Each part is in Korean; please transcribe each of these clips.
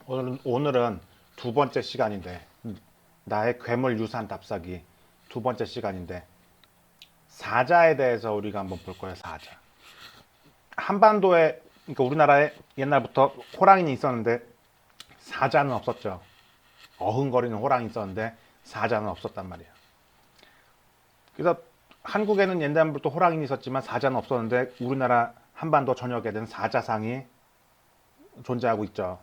오늘은 두 번째 시간인데, 나의 괴물 유산 답사기 두 번째 시간인데, 사자에 대해서 우리가 한번 볼 거예요. 사자. 한반도에, 그러니까 우리나라에 옛날부터 호랑이는 있었는데 사자는 없었죠. 어흥거리는 호랑이 있었는데 사자는 없었단 말이에요. 그래서 한국에는 옛날부터 호랑이는 있었지만 사자는 없었는데 우리나라 한반도 전역에는 사자상이 존재하고 있죠.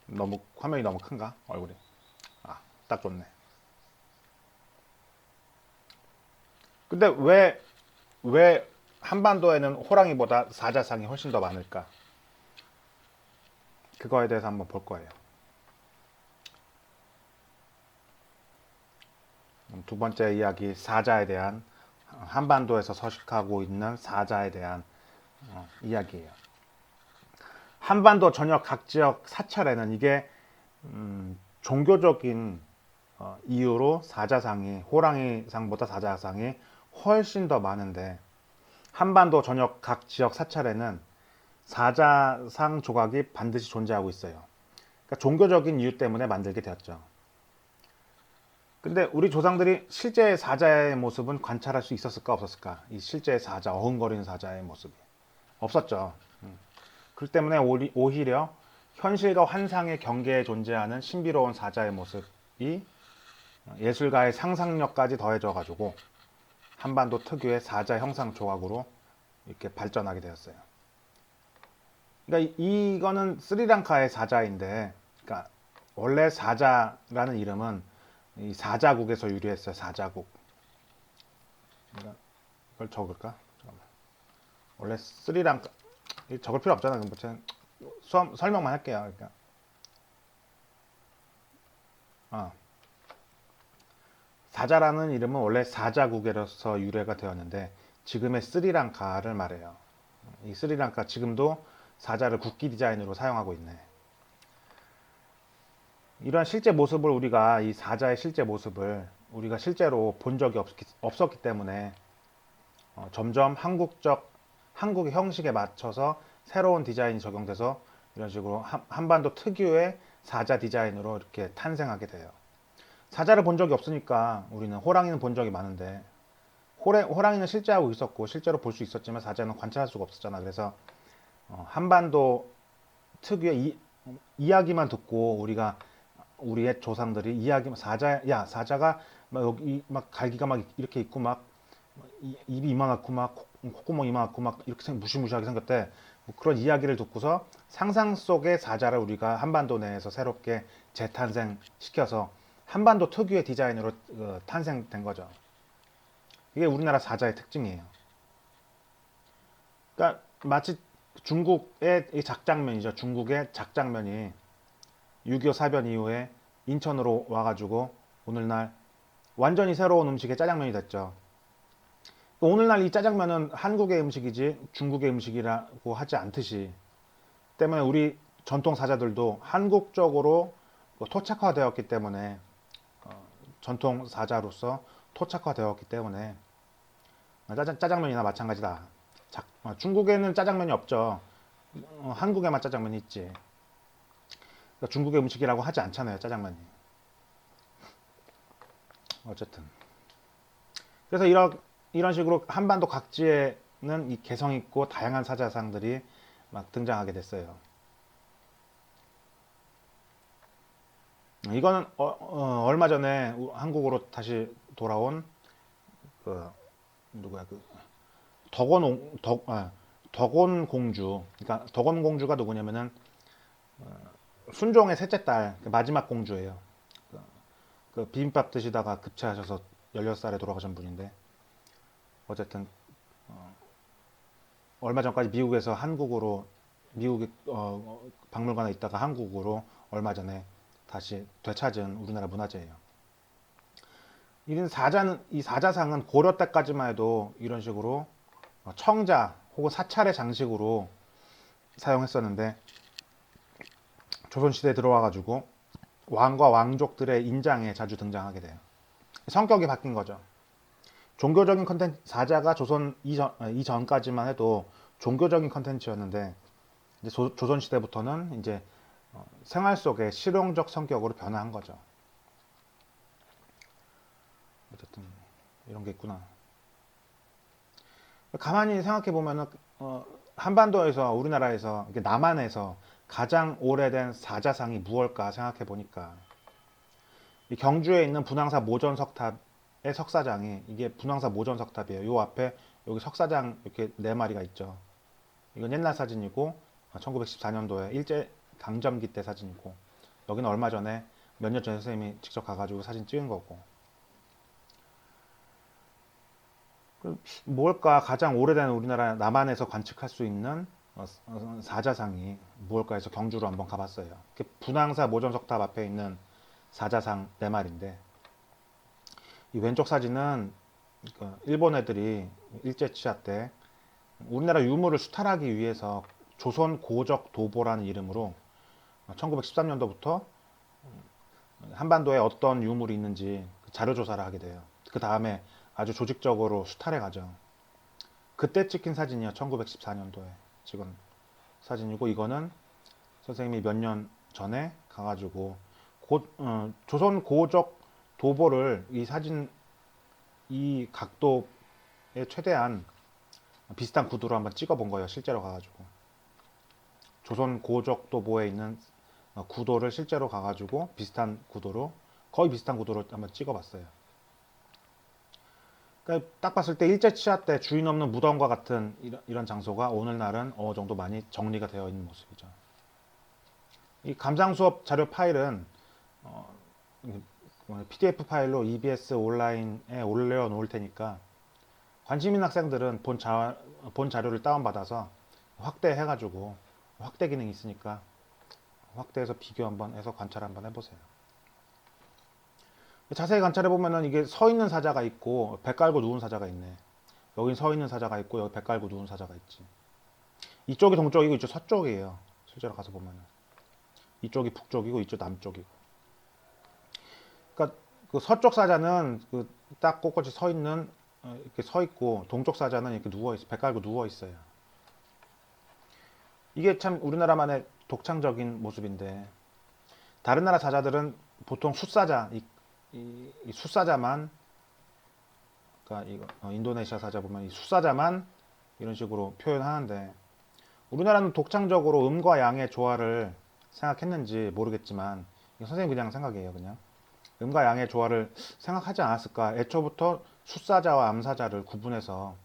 너무 화면이 너무 큰가? 얼굴이. 딱 좋네. 근데 왜 한반도에는 호랑이보다 사자상이 훨씬 더 많을까? 그거에 대해서 한번 볼 거예요. 두 번째 이야기, 사자에 대한, 한반도에서 서식하고 있는 사자에 대한 이야기예요. 한반도 전역 각 지역 사찰에는 이게 종교적인 이유로 사자상이, 호랑이상보다 사자상이 훨씬 더 많은데, 한반도 전역 각 지역 사찰에는 사자상 조각이 반드시 존재하고 있어요. 그러니까 종교적인 이유 때문에 만들게 되었죠. 근데 우리 조상들이 실제 사자의 모습은 관찰할 수 있었을까 없었을까? 이 실제 사자, 어흥거리는 사자의 모습이 없었죠. 그렇기 때문에 오히려 현실과 환상의 경계에 존재하는 신비로운 사자의 모습이 예술가의 상상력까지 더해져 가지고 한반도 특유의 사자 형상 조각으로 이렇게 발전하게 되었어요. 그러니까 이거는 스리랑카의 사자인데, 그러니까 원래 사자라는 이름은 이 사자국에서 유래했어요. 사자국. 그러니까 이걸 적을까? 잠깐만. 원래 스리랑카, 적을 필요 없잖아. 설명만 할게요. 그러니까 사자라는 이름은 원래 사자국에서 유래가 되었는데 지금의 스리랑카를 말해요. 이 스리랑카 지금도 사자를 국기 디자인으로 사용하고 있네. 이러한 실제 모습을 우리가, 이 사자의 실제 모습을 우리가 실제로 본 적이 없었기 때문에 점점 한국의 형식에 맞춰서 새로운 디자인이 적용돼서 이런 식으로 한반도 특유의 사자 디자인으로 이렇게 탄생하게 돼요. 사자를 본 적이 없으니까 우리는, 호랑이는 본 적이 많은데, 호랑이는 실제하고 있었고 실제로 볼 수 있었지만 사자는 관찰할 수가 없었잖아. 그래서 한반도 특유의 이야기만 듣고 우리의 조상들이 사자가 막 여기 막 갈기가 막 이렇게 있고 막 입이 이만하고 막 콧구멍 이만하고 막 이렇게 무시무시하게 생겼대. 뭐 그런 이야기를 듣고서 상상 속의 사자를 우리가 한반도 내에서 새롭게 재탄생시켜서 한반도 특유의 디자인으로 탄생된 거죠. 이게 우리나라 사자의 특징이에요. 그러니까 마치 중국의 작장면이죠. 중국의 작장면이 6.25 사변 이후에 인천으로 와가지고 오늘날 완전히 새로운 음식의 짜장면이 됐죠. 오늘날 이 짜장면은 한국의 음식이지 중국의 음식이라고 하지 않듯이, 때문에 우리 전통 사자들도 한국적으로 토착화되었기 때문에, 전통 사자로서 토착화되었기 때문에 짜장면이나 마찬가지다. 중국에는 짜장면이 없죠. 한국에만 짜장면이 있지. 그러니까 중국의 음식이라고 하지 않잖아요, 짜장면이. 어쨌든 그래서 이런 식으로 한반도 각지에는 이 개성 있고 다양한 사자상들이 막 등장하게 됐어요. 이거는 얼마 전에 한국으로 다시 돌아온 그 누구야, 그 덕원 공주. 그러니까 덕원 공주가 누구냐면은 순종의 셋째 딸, 마지막 공주예요. 그 비빔밥 드시다가 급체하셔서 16살에 돌아가신 분인데, 어쨌든 얼마 전까지 미국에서 미국 박물관에 있다가 한국으로 얼마 전에 다시 되찾은 우리나라 문화재예요. 이 사자상은 고려 때까지만 해도 이런 식으로 청자 혹은 사찰의 장식으로 사용했었는데, 조선시대에 들어와가지고 왕과 왕족들의 인장에 자주 등장하게 돼요. 성격이 바뀐 거죠. 종교적인 컨텐츠, 사자가 조선 이전까지만 해도 종교적인 컨텐츠였는데, 이제 조선시대부터는 이제 생활 속의 실용적 성격으로 변화한 거죠. 어쨌든 이런 게 있구나. 가만히 생각해 보면은 한반도에서 우리나라에서 남한에서 가장 오래된 사자상이 무엇일까 생각해 보니까 이 경주에 있는 분황사 모전석탑의 석사장이 이게 분황사 모전석탑이에요. 요 앞에 여기 석사장 이렇게 네 마리가 있죠. 이건 옛날 사진이고 1914년도에 일제 강점기 때 사진이고 여기는 얼마 전에 몇 년 전에 선생님이 직접 가가지고 사진 찍은 거고. 뭘까 가장 오래된 우리나라 남한에서 관측할 수 있는 사자상이 무엇일까 해서 경주로 한번 가봤어요. 분황사 모전석탑 앞에 있는 사자상 네 마리인데 이 왼쪽 사진은 일본 애들이 일제 치하 때 우리나라 유물을 수탈하기 위해서 조선 고적 도보라는 이름으로 1913년도부터 한반도에 어떤 유물이 있는지 자료 조사를 하게 돼요. 그 다음에 아주 조직적으로 수탈해 가죠. 그때 찍힌 사진이요. 1914년도에 찍은 사진이고 이거는 선생님이 몇 년 전에 가가지고 조선 고적 도보를 이 사진 이 각도에 최대한 비슷한 구도로 한번 찍어 본 거예요. 실제로 가가지고 조선 고적 도보에 있는 구도를 실제로 가가지고 비슷한 구도로 거의 비슷한 구도로 한번 찍어봤어요. 그러니까 딱 봤을 때 일제 치하 때 주인 없는 무덤과 같은 이런 장소가 오늘날은 어느 정도 많이 정리가 되어 있는 모습이죠. 이 감상 수업 자료 파일은 PDF 파일로 EBS 온라인에 올려놓을 테니까 관심 있는 학생들은 본 자료를 다운받아서 확대해가지고 확대 기능이 있으니까 확대해서 비교 한번 해서 관찰 한번 해보세요. 자세히 관찰해 보면은 이게 서 있는 사자가 있고 배 깔고 누운 사자가 있네. 여긴 서 있는 사자가 있고 여기 배 깔고 누운 사자가 있지. 이쪽이 동쪽이고 이쪽 서쪽이에요. 실제로 가서 보면은 이쪽이 북쪽이고 이쪽 남쪽이고. 그러니까 그 서쪽 사자는 그 딱 꼿꼿이 서 있는 이렇게 서 있고 동쪽 사자는 이렇게 누워 있어 배 깔고 누워 있어요. 이게 참 우리나라만의 독창적인 모습인데 다른 나라 사자들은 보통 숫사자 이 숫사자만 그러니까 이거 인도네시아 사자 보면 이 숫사자만 이런 식으로 표현하는데 우리나라는 독창적으로 음과 양의 조화를 생각했는지 모르겠지만 선생님 그냥 생각이에요. 그냥 음과 양의 조화를 생각하지 않았을까. 애초부터 숫사자와 암사자를 구분해서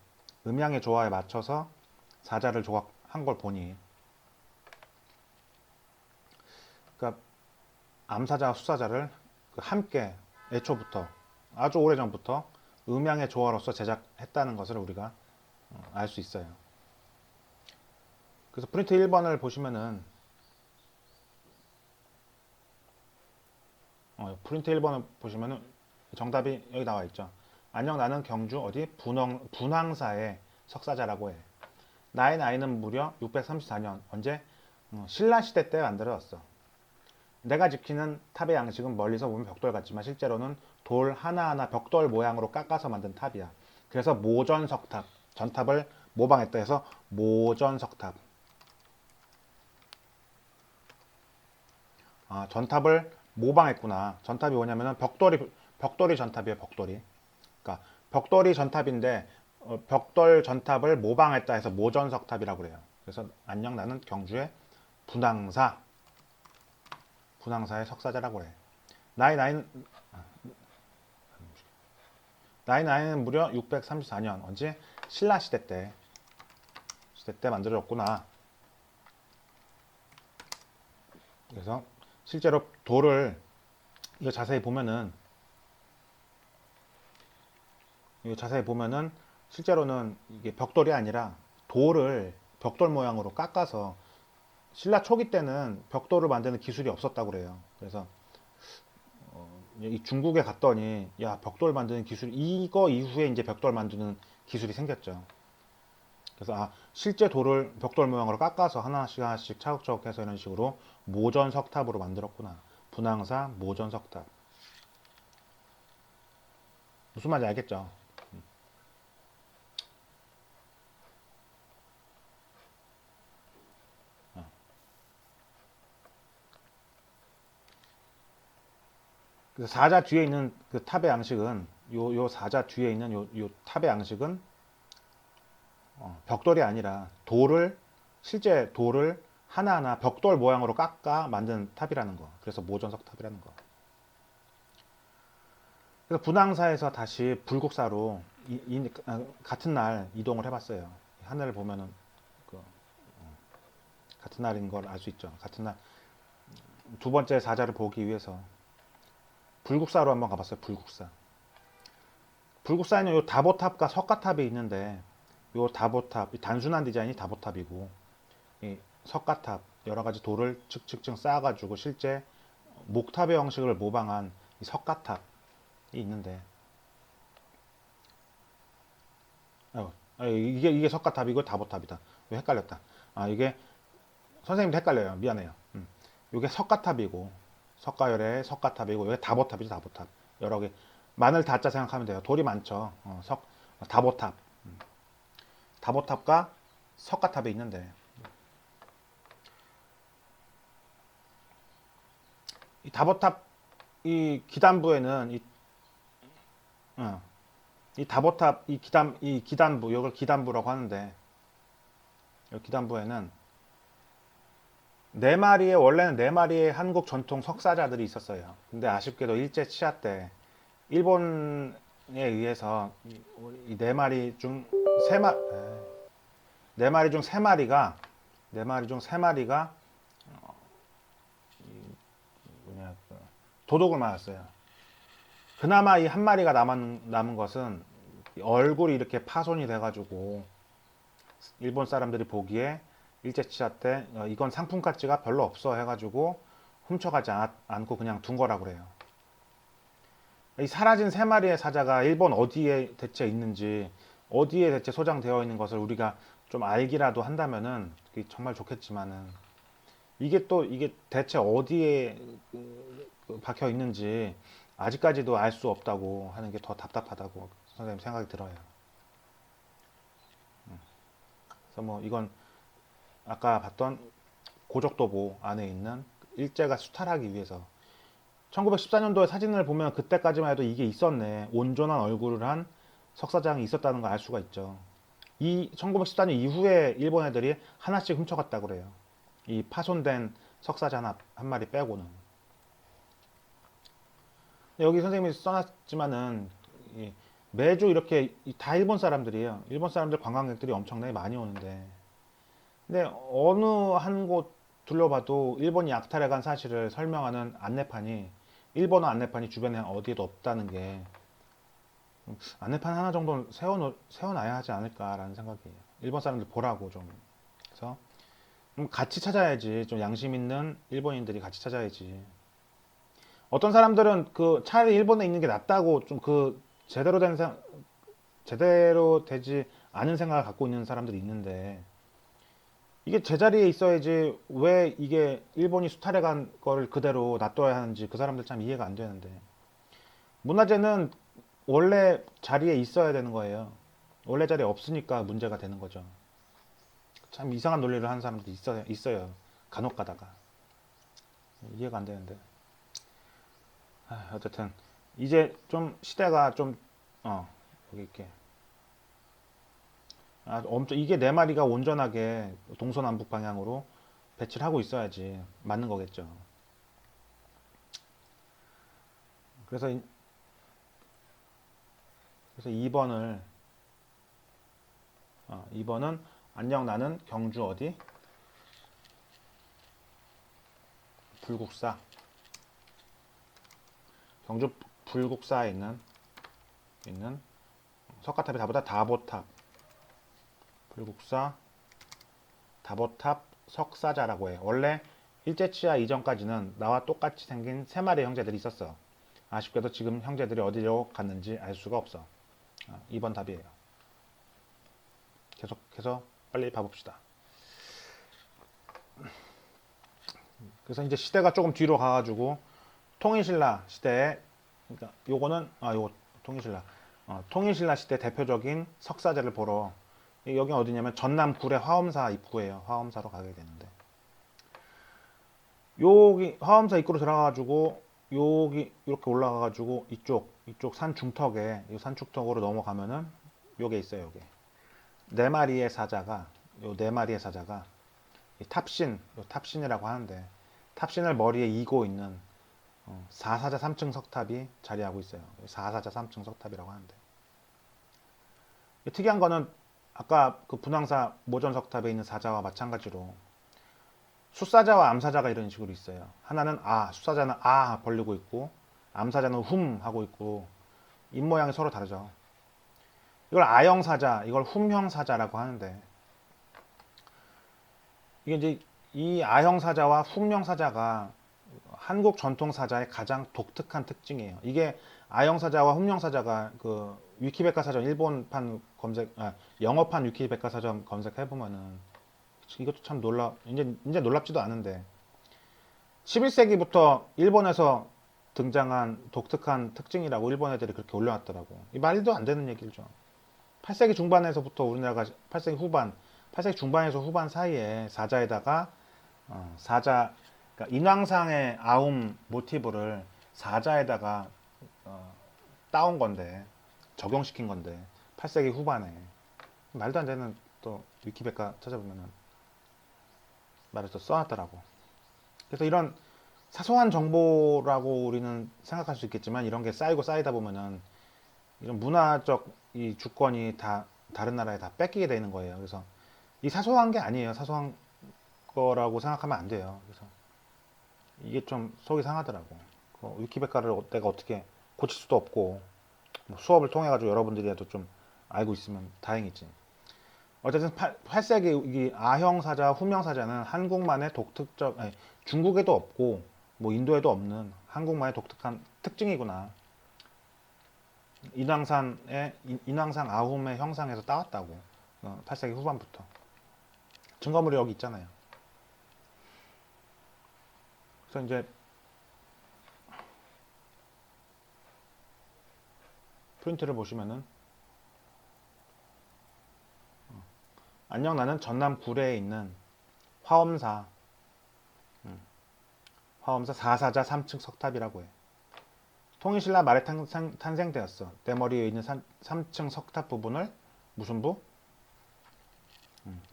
음양의 조화에 맞춰서 사자를 조각한 걸 보니 그러니까 암사자와 숫사자를 함께 애초부터 아주 오래전부터 음양의 조화로서 제작했다는 것을 우리가 알 수 있어요. 그래서 프린트 1번을 보시면은 프린트 1번을 보시면은 정답이 여기 나와 있죠. 안녕 나는 경주 어디 분황사의 석사자라고 해. 나의 나이는 무려 634년 언제 신라시대 때 만들어졌어. 내가 지키는 탑의 양식은 멀리서 보면 벽돌 같지만 실제로는 돌 하나하나 벽돌 모양으로 깎아서 만든 탑이야. 그래서 모전석탑, 전탑을 모방했다 해서 모전석탑. 아, 전탑을 모방했구나. 전탑이 뭐냐면은 벽돌이 전탑이에요. 벽돌이. 그러니까 벽돌이 전탑인데 벽돌 전탑을 모방했다 해서 모전석탑이라고 그래요. 그래서 안녕 나는 경주의 분황사의 석사자라고 해. 나의 나이는 무려 634년 언제 신라 시대 때 만들어졌구나. 그래서 실제로 돌을 이거 자세히 보면은 실제로는 이게 벽돌이 아니라 돌을 벽돌 모양으로 깎아서 신라 초기 때는 벽돌을 만드는 기술이 없었다고 그래요. 그래서 이 중국에 갔더니 야 벽돌 만드는 기술 이거 이후에 이제 벽돌 만드는 기술이 생겼죠. 그래서 실제 돌을 벽돌 모양으로 깎아서 하나씩 차곡차곡 해서 이런 식으로 모전석탑으로 만들었구나. 분황사 모전석탑. 무슨 말인지 알겠죠? 그래서 사자 뒤에 있는 그 탑의 양식은 요 사자 뒤에 있는 요 탑의 양식은 벽돌이 아니라 실제 돌을 하나하나 벽돌 모양으로 깎아 만든 탑이라는 거. 그래서 모전석 탑이라는 거. 그래서 분황사에서 다시 불국사로 같은 날 이동을 해봤어요. 하늘을 보면은 같은 날인 걸 알 수 있죠. 같은 날 두 번째 사자를 보기 위해서 불국사로 한번 가봤어요. 불국사에는 요 다보탑과 석가탑이 있는데 요 다보탑, 단순한 디자인이 다보탑이고 이 석가탑 여러 가지 돌을 층층층 쌓아가지고 실제 목탑의 형식을 모방한 이 석가탑이 있는데 이게 석가탑이고 다보탑이다. 헷갈렸다. 이게 선생님도 헷갈려요. 미안해요. 이게 석가탑이고 석가열의 석가탑이고 이게 다보탑이죠. 다보탑. 여러 개 마늘 다자 생각하면 돼요. 돌이 많죠. 다보탑. 다보탑과 석가탑이 있는데 이 다보탑 이 기단부에는 이 다보탑 이 기단부 이걸 기단부라고 하는데 이 기단부에는 원래는 네 마리의 한국 전통 석사자들이 있었어요. 근데 아쉽게도 일제 치하 때 일본에 의해서 이 네 마리 중 세 마리가 도둑을 맞았어요. 그나마 이 한 마리가 남은 것은 얼굴이 이렇게 파손이 돼가지고 일본 사람들이 보기에 일제치하 때 이건 상품 가치가 별로 없어 해가지고 훔쳐가지 않고 그냥 둔 거라고 그래요. 이 사라진 세 마리의 사자가 일본 어디에 대체 있는지 어디에 대체 소장되어 있는 것을 우리가 좀 알기라도 한다면은 정말 좋겠지만은 이게 대체 어디에 박혀 있는지 아직까지도 알 수 없다고 하는 게 더 답답하다고 선생님 생각이 들어요. 그래서 뭐 이건 아까 봤던 고적도보 안에 있는 일제가 수탈하기 위해서 1914년도에 사진을 보면 그때까지만 해도 이게 있었네. 온전한 얼굴을 한 석사장이 있었다는 걸 알 수가 있죠. 이 1914년 이후에 일본 애들이 하나씩 훔쳐갔다고 그래요. 이 파손된 석사자 한 마리 빼고는. 여기 선생님이 써놨지만은 매주 이렇게 다 일본 사람들이에요. 일본 사람들 관광객들이 엄청나게 많이 오는데 근데 어느 한 곳 둘러봐도 일본이 약탈해간 사실을 설명하는 일본어 안내판이 주변에 어디에도 없다는 게 안내판 하나 정도는 세워놔야 하지 않을까라는 생각이에요. 일본 사람들 보라고 좀. 그래서 같이 찾아야지. 좀 양심 있는 일본인들이 같이 찾아야지. 어떤 사람들은 차라리 일본에 있는 게 낫다고 좀 제대로 되지 않은 생각을 갖고 있는 사람들이 있는데 이게 제자리에 있어야지 왜 이게 일본이 수탈해간 거를 그대로 놔둬야 하는지 그 사람들 참 이해가 안 되는데 문화재는 원래 자리에 있어야 되는 거예요. 원래 자리에 없으니까 문제가 되는 거죠. 참 이상한 논리를 하는 사람들이 있어요. 간혹 가다가 이해가 안 되는데 어쨌든 이제 좀 시대가 좀 여기 이렇게 이게 네 마리가 온전하게 동서남북 방향으로 배치를 하고 있어야지 맞는 거겠죠. 그래서 2번은 안녕 나는 경주 어디? 불국사. 경주 불국사에 있는 석가탑이 다보다 다보탑. 불국사 다보탑 석사자라고 해. 원래 일제치하 이전까지는 나와 똑같이 생긴 세 마리의 형제들이 있었어. 아쉽게도 지금 형제들이 어디로 갔는지 알 수가 없어. 2번 답이에요. 계속해서 빨리 봐봅시다. 그래서 이제 시대가 조금 뒤로 가가지고 통일신라 시대에 그러니까 요거는 요거 통일신라 시대 대표적인 석사제를 보러 여기 어디냐면 전남 구례 화엄사 입구예요. 화엄사로 가게 되는데 여기 화엄사 입구로 들어가가지고 여기 이렇게 올라가가지고 이쪽 산 중턱에 이 산 중턱으로 넘어가면은 요게 있어요. 요게 네 마리의 사자가 요 네 마리의 사자가 이 탑신이라고 하는데 탑신을 머리에 이고 있는 4사자 3층 석탑이 자리하고 있어요. 4사자 3층 석탑이라고 하는데 특이한 거는 아까 그 분황사 모전 석탑에 있는 사자와 마찬가지로 숫사자와 암사자가 이런 식으로 있어요. 하나는 숫사자는 벌리고 있고 암사자는 하고 있고 입 모양이 서로 다르죠. 이걸 아형사자, 이걸 훔형사자라고 하는데 이게 이제 이 아형사자와 훔형사자가 한국 전통사자의 가장 독특한 특징이에요. 이게 아형사자와 훔형사자가 그 위키백과사전 일본판 영어판 위키백과사전 검색해보면은 이것도 참 이제 놀랍지도 않은데 11세기부터 일본에서 등장한 독특한 특징이라고 일본 애들이 그렇게 올려놨더라고. 이 말도 안 되는 얘기죠. 8세기 중반에서부터 우리나라가 8세기 중반에서 후반 사이에 사자에다가 그러니까 인왕상의 아움 모티브를 사자에다가 따온 건데 적용시킨 건데 8세기 후반에 말도 안 되는 또 위키백과 찾아보면은 말을 또 써놨더라고. 그래서 이런 사소한 정보라고 우리는 생각할 수 있겠지만 이런 게 쌓이고 쌓이다 보면은 이런 문화적 이 주권이 다 다른 나라에 다 뺏기게 되는 거예요. 그래서 이 사소한 게 아니에요. 사소한 거라고 생각하면 안 돼요. 그래서 이게 좀 속이 상하더라고. 위키백과를 내가 어떻게 고칠 수도 없고 뭐 수업을 통해 가지고 여러분들이라도 좀 알고 있으면 다행이지. 어쨌든 8세기 이 아형사자, 훔형사자는 한국만의 중국에도 없고 뭐 인도에도 없는 한국만의 독특한 특징이구나. 인왕산 아훔의 형상에서 따왔다고. 8세기 후반부터. 증거물이 여기 있잖아요. 그래서 이제 프린트를 보시면은 안녕 나는 전남 구례에 있는 화엄사 4사자 3층 석탑이라고 해. 통일신라 말에 탄생되었어. 내 머리에 있는 3층 석탑 부분을 무슨 부?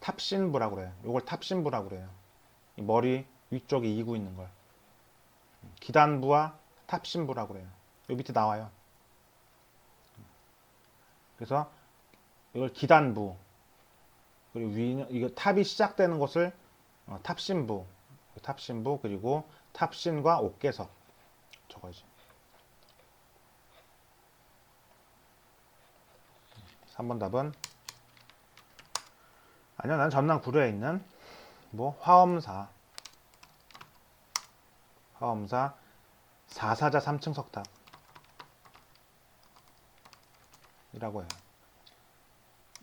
탑신부라고 그래요. 이걸 탑신부라고 그래요. 이 머리 위쪽에 이고 있는 걸. 기단부와 탑신부라고 그래요. 여기 밑에 나와요. 그래서 이걸 기단부, 그리고 이거 탑이 시작되는 곳을 탑신부, 그리고 탑신과 옥계석 저거지. 3번 답은 아니요, 난 전남 구례에 있는 뭐 화엄사 4사자 3층 석탑이라고 해요.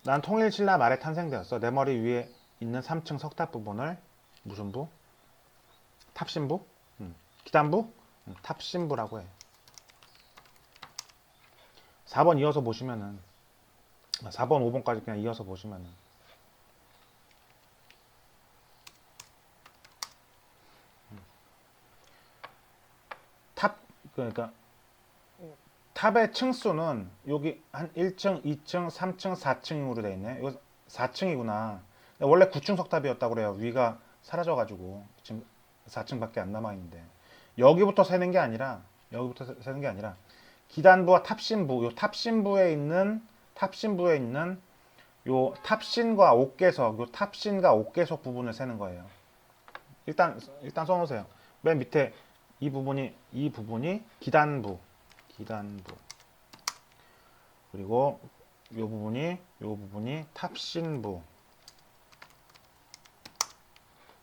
난 통일신라 말에 탄생되었어. 내 머리 위에 있는 3층 석탑 부분을 무슨 부? 탑신부? 기단부? 탑신부라고 해. 4번 이어서 보시면은 4번 5번까지 그냥 이어서 보시면은 그러니까 탑의 층수는 여기 한 1층, 2층, 3층, 4층으로 되어 있네. 이거 4층이구나. 원래 9층 석탑이었다고 그래요. 위가 사라져가지고 지금 4층밖에 안 남아 있는데 여기부터 세는 게 아니라 기단부와 탑신부, 요 탑신부에 있는 요 탑신과 옥계석, 요 탑신과 옥계석 부분을 세는 거예요. 일단 써놓으세요. 맨 밑에 이 부분이 기단부. 그리고 요 부분이 탑신부.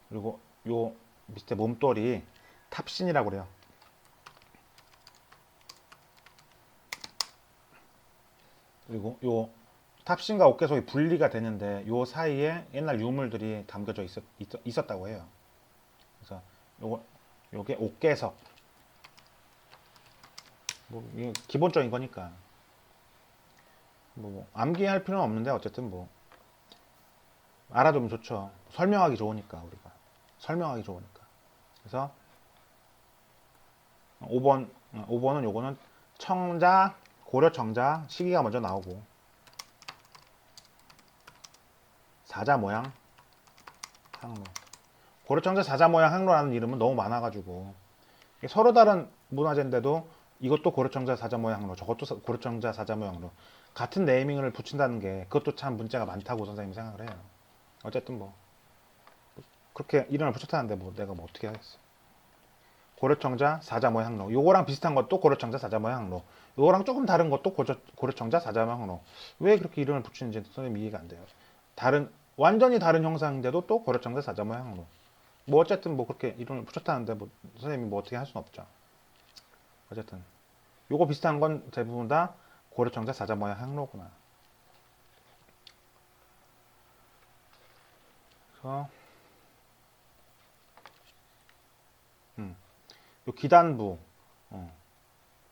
그리고 요 밑에 몸돌이 탑신이라고 그래요. 그리고 요 탑신과 옥계석이 분리가 되는데 요 사이에 옛날 유물들이 담겨져 있었다고 해요. 그래서 요게 옥계석. 뭐 이게 기본적인 거니까 뭐 암기할 필요는 없는데 어쨌든 뭐 알아두면 좋죠. 설명하기 좋으니까. 그래서 5번, 5번은 요거는 청자, 고려청자, 시기가 먼저 나오고, 사자 모양 항로. 고려청자 사자 모양 항로라는 이름은 너무 많아가지고, 이게 서로 다른 문화재인데도 이것도 고려청자 사자 모양 항로, 저것도 고려청자 사자 모양 항로. 같은 네이밍을 붙인다는 게 그것도 참 문제가 많다고 선생님이 생각을 해요. 어쨌든 뭐, 그렇게 이름을 붙였다는데 뭐 내가 뭐 어떻게 하겠어. 고려청자 사자모의 항로. 요거랑 비슷한 것도 고려청자 사자모의 항로. 요거랑 조금 다른 것도 고려청자 사자모의 항로. 왜 그렇게 이름을 붙이는지 선생님 이해가 안 돼요. 다른 완전히 다른 형상인데도 또 고려청자 사자모의 항로. 뭐 어쨌든 뭐 그렇게 이름을 붙였다는데 뭐 선생님이 뭐 어떻게 할 수는 없죠. 어쨌든 요거 비슷한 건 대부분 다 고려청자 사자모의 항로구나. 그래서 요 기단부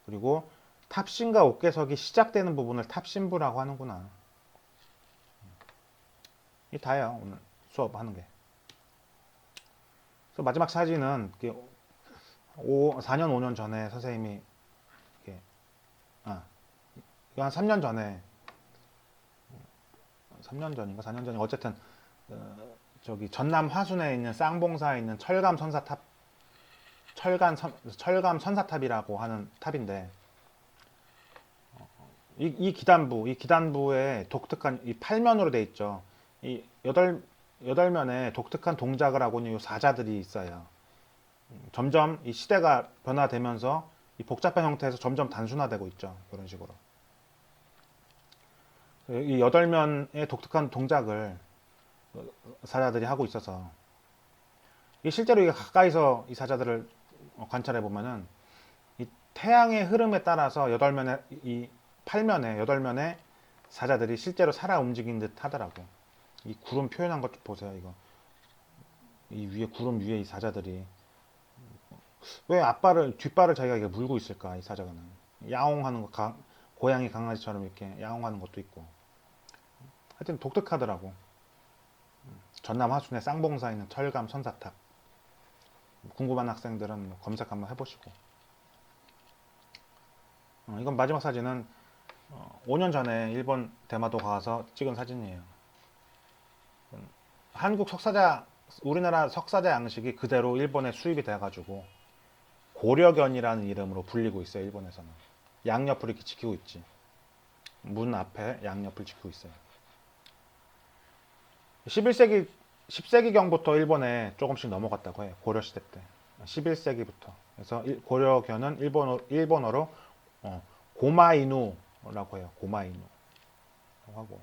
그리고 탑신과 옥계석이 시작되는 부분을 탑신부라고 하는구나. 이 다예요 오늘 수업하는 게. 그래서 마지막 사진은 4년 5년 전에 선생님이 이렇게 이거 한 3년 전에 3년 전인가 4년 전인가 어쨌든 저기 전남 화순에 있는 쌍봉사에 있는 철감 선사탑이라고 하는 탑인데 이 기단부에 독특한 이 8면으로 돼 있죠. 이 8면에 독특한 동작을 하고 있는 이 사자들이 있어요. 점점 이 시대가 변화되면서 이 복잡한 형태에서 점점 단순화되고 있죠. 이런 식으로. 이 8면의 독특한 동작을 사자들이 하고 있어서 이 실제로 가까이서 이 사자들을 관찰해 보면은 이 태양의 흐름에 따라서 8면의 이 8면에 8면의 사자들이 실제로 살아 움직이는 듯 하더라고. 이 구름 표현한 것 좀 보세요. 이거 이 위에 구름 위에 이 사자들이 왜 뒷발을 자기가 이렇게 물고 있을까? 이 사자는 야옹하는 거 고양이 강아지처럼 이렇게 야옹하는 것도 있고 하여튼 독특하더라고. 전남 하순의 쌍봉사에 있는 철감 선사탑. 궁금한 학생들은 검색 한번 해보시고. 이건 마지막 사진은 5년 전에 일본 대마도 가서 찍은 사진이에요. 한국 석사자, 우리나라 석사자 양식이 그대로 일본에 수입이 돼가지고 고려견이라는 이름으로 불리고 있어요. 일본에서는. 양옆을 이렇게 지키고 있지. 문 앞에 양옆을 지키고 있어요. 11세기, 10세기경부터 일본에 조금씩 넘어갔다고 해요. 고려시대 때. 11세기부터. 그래서 고려견은 일본어로 고마이누라고 해요. 고마이누. 하고.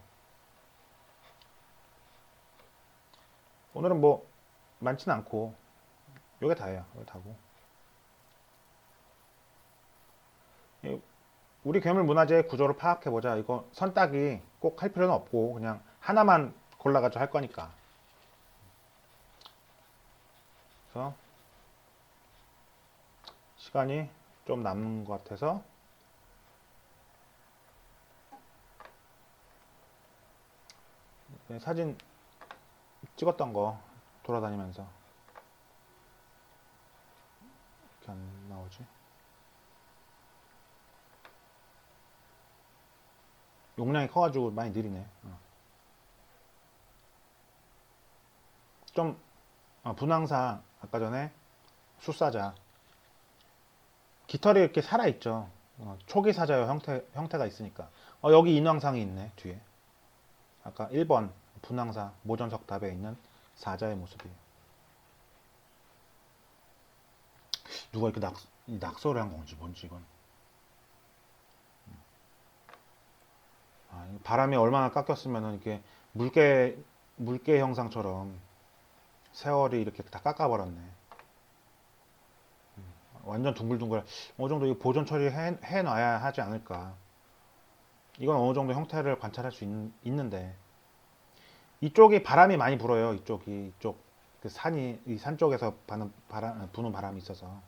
오늘은 뭐 많지는 않고 요게 다예요. 요게 다고. 우리 괴물 문화재의 구조를 파악해보자. 이거 선딱이 꼭 할 필요는 없고 그냥 하나만 골라가지고 할 거니까. 그래서 시간이 좀 남는 것 같아서 사진 찍었던 거 돌아다니면서 이렇게 안 나오지? 용량이 커가지고 많이 느리네. 좀 분황사 아까 전에 숫사자 깃털이 이렇게 살아있죠. 초기 사자의 형태가 있으니까. 여기 인왕상이 있네 뒤에. 아까 1번 분황사 모전석탑에 있는 사자의 모습이에요. 누가 이렇게 낙서를 한 건지 뭔지 이건. 바람이 얼마나 깎였으면 이렇게 물개 형상처럼 세월이 이렇게 다 깎아버렸네. 완전 둥글둥글. 어느 정도 이 보존 처리해 놔야 하지 않을까. 이건 어느 정도 형태를 관찰할 수 있는데 이쪽이 바람이 많이 불어요. 이쪽 그 이 산 쪽에서 부는 바람이 있어서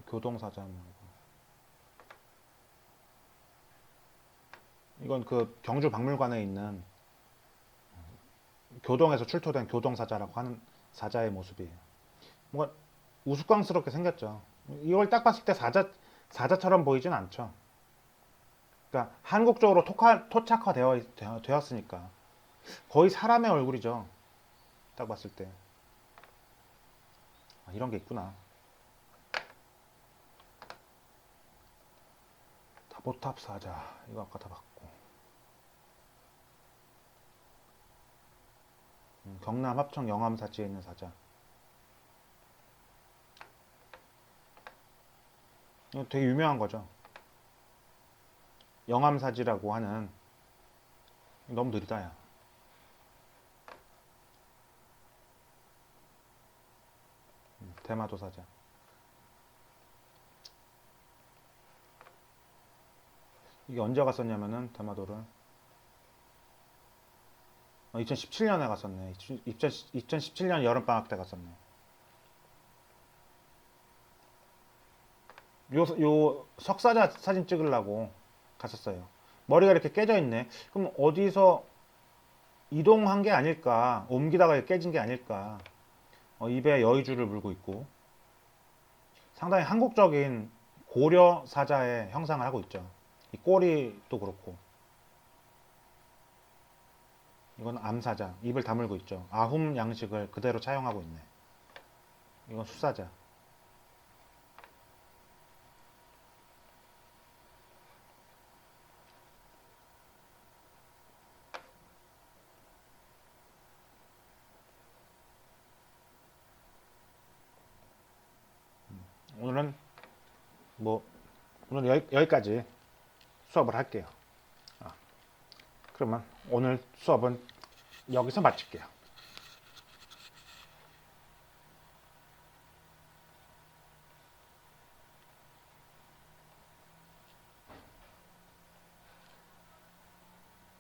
교동사자. 이건 그 경주 박물관에 있는 교동에서 출토된 교동사자라고 하는 사자의 모습이에요. 뭔가 우스꽝스럽게 생겼죠. 이걸 딱 봤을 때 사자처럼 보이진 않죠. 그러니까 한국적으로 되었으니까 거의 사람의 얼굴이죠. 딱 봤을 때. 아, 이런 게 있구나. 다보탑 사자. 이거 아까 다 봤고. 경남 합천 영암사지에 있는 사자. 이거 되게 유명한 거죠. 영암사지라고 하는. 너무 느리다, 야. 대마도 사자. 이게 언제 갔었냐면은 대마도를 2017년에 갔었네. 2017년 여름방학 때 갔었네. 요 석사자 사진 찍으려고 갔었어요. 머리가 이렇게 깨져 있네. 그럼 어디서 이동한 게 아닐까? 옮기다가 깨진 게 아닐까? 입에 여의주를 물고 있고 상당히 한국적인 고려 사자의 형상을 하고 있죠. 이 꼬리도 그렇고 이건 암사자, 입을 다물고 있죠. 아훔 양식을 그대로 차용하고 있네. 이건 수사자. 오늘은 뭐 오늘 여기까지 수업을 할게요. 그러면 오늘 수업은 여기서 마칠게요.